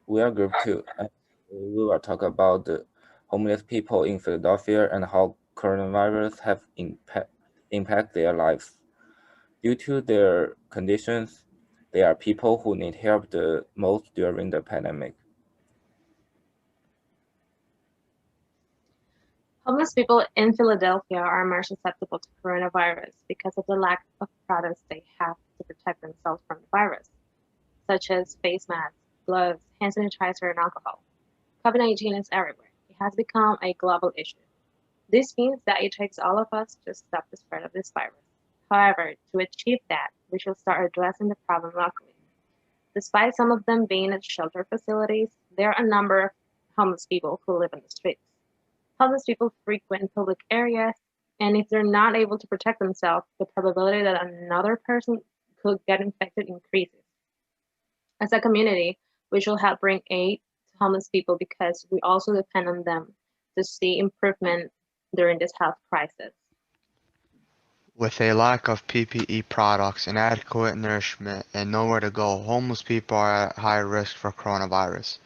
We are Group 2, and we will talk about the homeless people in Philadelphia and how coronavirus have impact their lives. Due to their conditions, they are people who need help the most during the pandemic. Homeless people in Philadelphia are more susceptible to coronavirus because of the lack of products they have to protect themselves from the virus, such as face masks, gloves, hand sanitizer, and alcohol. COVID-19 is everywhere. It has become a global issue. This means that it takes all of us to stop the spread of this virus. However, to achieve that, we should start addressing the problem locally. Despite some of them being at shelter facilities, there are a number of homeless people who live in the streets. Homeless people frequent public areas, and if they're not able to protect themselves, the probability that another person could get infected increases. As a community, we should help bring aid to homeless people because we also depend on them to see improvement during this health crisis. With a lack of PPE products, inadequate nourishment, and nowhere to go, homeless people are at high risk for coronavirus.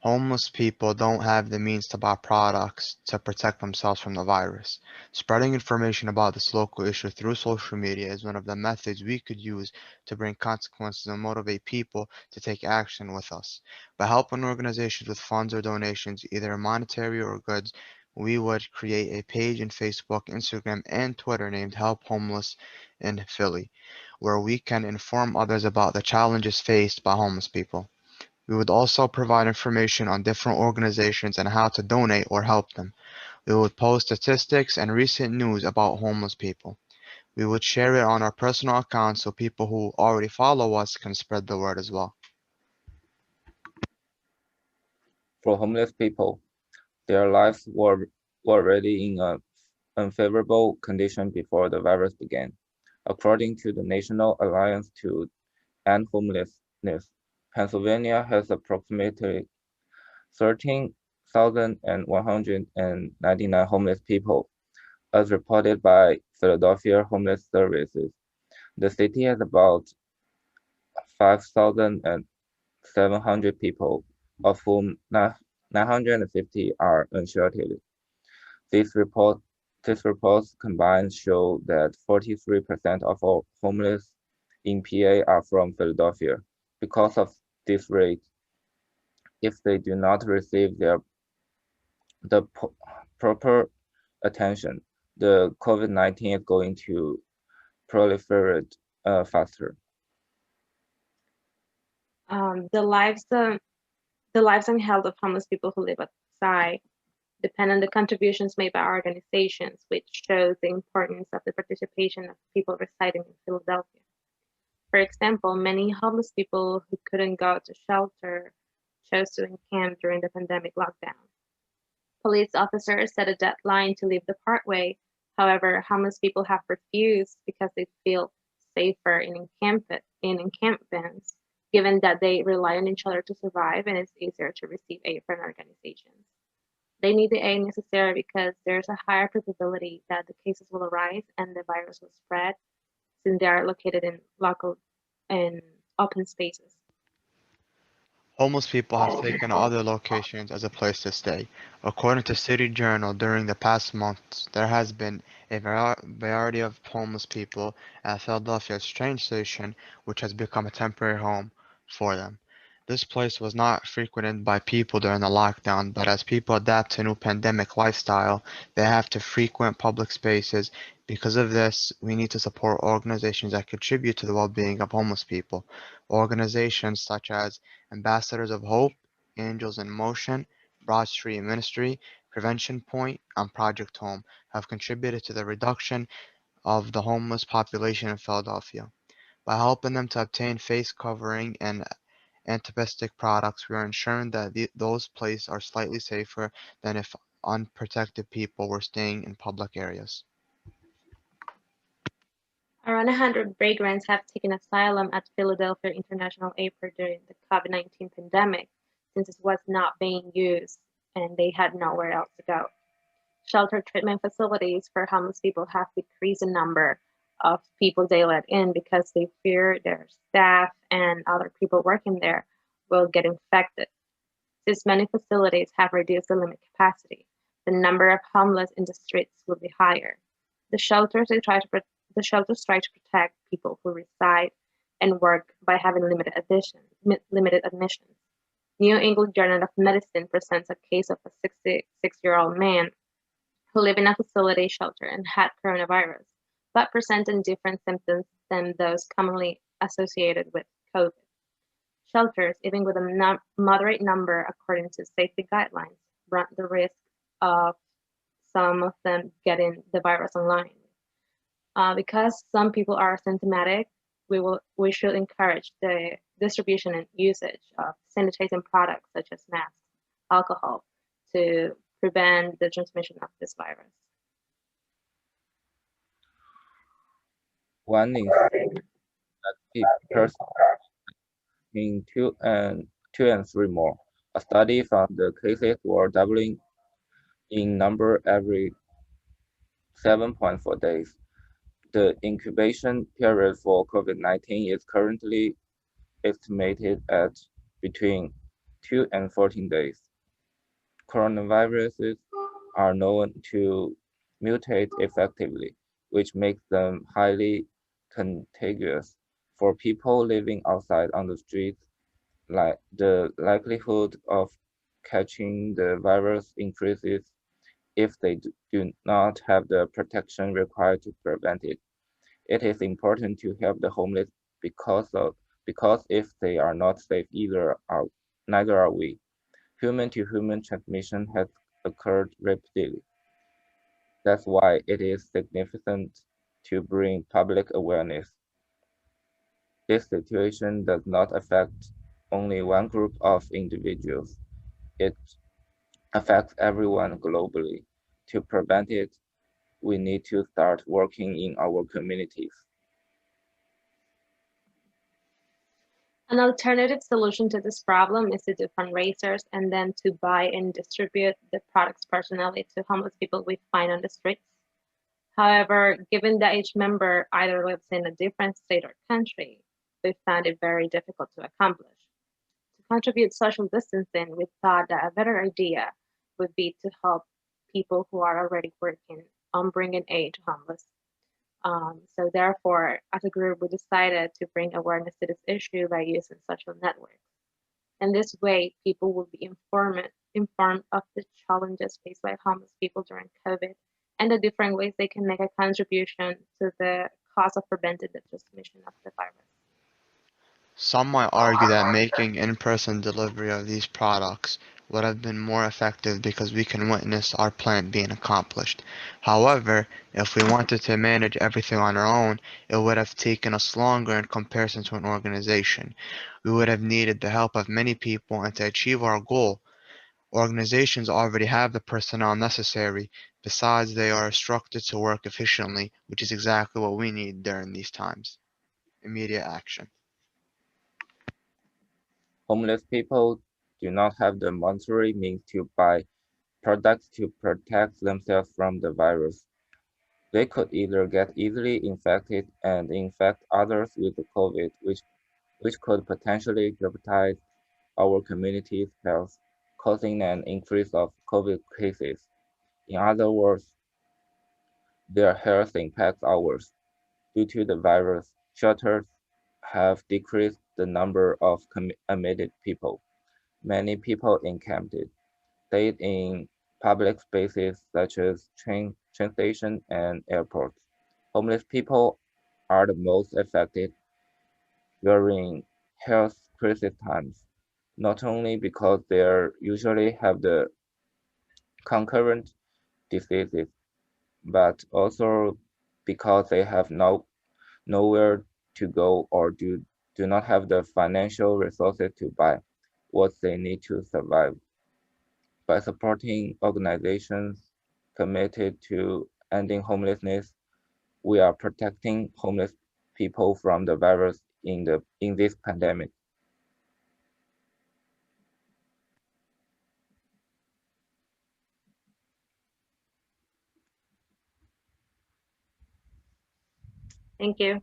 Homeless people don't have the means to buy products to protect themselves from the virus. Spreading information about this local issue through social media is one of the methods we could use to bring consequences and motivate people to take action with us. By helping organizations with funds or donations, either monetary or goods, we would create a page in Facebook, Instagram, and Twitter named Help Homeless in Philly, where we can inform others about the challenges faced by homeless people. We would also provide information on different organizations and how to donate or help them. We would post statistics and recent news about homeless people. We would share it on our personal accounts so people who already follow us can spread the word as well. For homeless people, their lives were already in an unfavorable condition before the virus began. According to the National Alliance to End Homelessness, Pennsylvania has approximately 13,199 homeless people, as reported by Philadelphia Homeless Services. The city has about 5,700 people, of whom 950 are unsheltered. These report, these reports combined show that 43% of all homeless in PA are from Philadelphia. Because of this rate, if they do not receive the proper attention, the COVID-19 is going to proliferate faster. Um, the lives, the, the lives and health of homeless people who live outside depend on the contributions made by organizations, which shows the importance of the participation of people residing in Philadelphia. For example, many homeless people who couldn't go to shelter chose to encamp during the pandemic lockdown. Police officers set a deadline to leave the parkway. However, homeless people have refused because they feel safer in encampments, given that they rely on each other to survive and it's easier to receive aid from organizations. They need the aid necessary because there's a higher probability that the cases will arise and the virus will spread since they are located in local and open spaces. Homeless people have taken other locations as a place to stay. According to City Journal, during the past months, there has been a variety of homeless people at Philadelphia's train station, which has become a temporary home for them. This place was not frequented by people during the lockdown, but as people adapt to new pandemic lifestyle, they have to frequent public spaces. Because of this, we need to support organizations that contribute to the well-being of homeless people. Organizations such as Ambassadors of Hope, Angels in Motion, Broad Street Ministry, Prevention Point, and Project Home have contributed to the reduction of the homeless population in Philadelphia. By helping them to obtain face covering and antiseptic products, we are ensuring that those places are slightly safer than if unprotected people were staying in public areas. Around 100 vagrants have taken asylum at Philadelphia International Airport during the COVID-19 pandemic since it was not being used and they had nowhere else to go. Shelter treatment facilities for homeless people have decreased the number of people they let in because they fear their staff and other people working there will get infected. Since many facilities have reduced the limit capacity, the number of homeless in the streets will be higher. The shelters try to protect people who reside and work by having limited admissions. New England Journal of Medicine presents a case of a 66-year-old man who lived in a facility shelter and had coronavirus, but presented different symptoms than those commonly associated with COVID. Shelters, even with a moderate number according to safety guidelines, run the risk of some of them getting the virus online. Because some people are symptomatic, we should encourage the distribution and usage of sanitizing products such as masks, alcohol, to prevent the transmission of this virus. One in person in two and three more. A study found the cases were doubling in number every 7.4 days. The incubation period for COVID-19 is currently estimated at between 2 and 14 days. Coronaviruses are known to mutate effectively, which makes them highly contagious. For people living outside on the streets, the likelihood of catching the virus increases if they do not have the protection required to prevent it. It is important to help the homeless because if they are not safe, neither are we. Human-to-human transmission has occurred rapidly. That's why it is significant to bring public awareness. This situation does not affect only one group of individuals. It affects everyone globally. To prevent it, we need to start working in our communities. An alternative solution to this problem is to do fundraisers and then to buy and distribute the products personally to homeless people we find on the streets. However, given that each member either lives in a different state or country, we found it very difficult to accomplish. To contribute social distancing, we thought that a better idea would be to help people who are already working on bringing aid to homeless. So therefore, as a group, we decided to bring awareness to this issue by using social networks. In this way, people will be informed of the challenges faced by homeless people during COVID and the different ways they can make a contribution to the cause of preventing the transmission of the virus. Some might argue that making in-person delivery of these products would have been more effective because we can witness our plan being accomplished. However, if we wanted to manage everything on our own, it would have taken us longer in comparison to an organization. We would have needed the help of many people, and to achieve our goal, organizations already have the personnel necessary. Besides, they are instructed to work efficiently, which is exactly what we need during these times. Immediate action. Homeless people do not have the monetary means to buy products to protect themselves from the virus. They could either get easily infected and infect others with the COVID, which could potentially jeopardize our community's health, causing an increase of COVID cases. In other words, their health impacts ours. Due to the virus, shelters have decreased the number of admitted people. Many people encamped, stayed in public spaces such as train stations and airports. Homeless people are the most affected during health crisis times, not only because they usually have the concurrent diseases, but also because they have nowhere to go or do not have the financial resources to buy what they need to survive. By supporting organizations committed to ending homelessness, we are protecting homeless people from the virus in this pandemic. Thank you.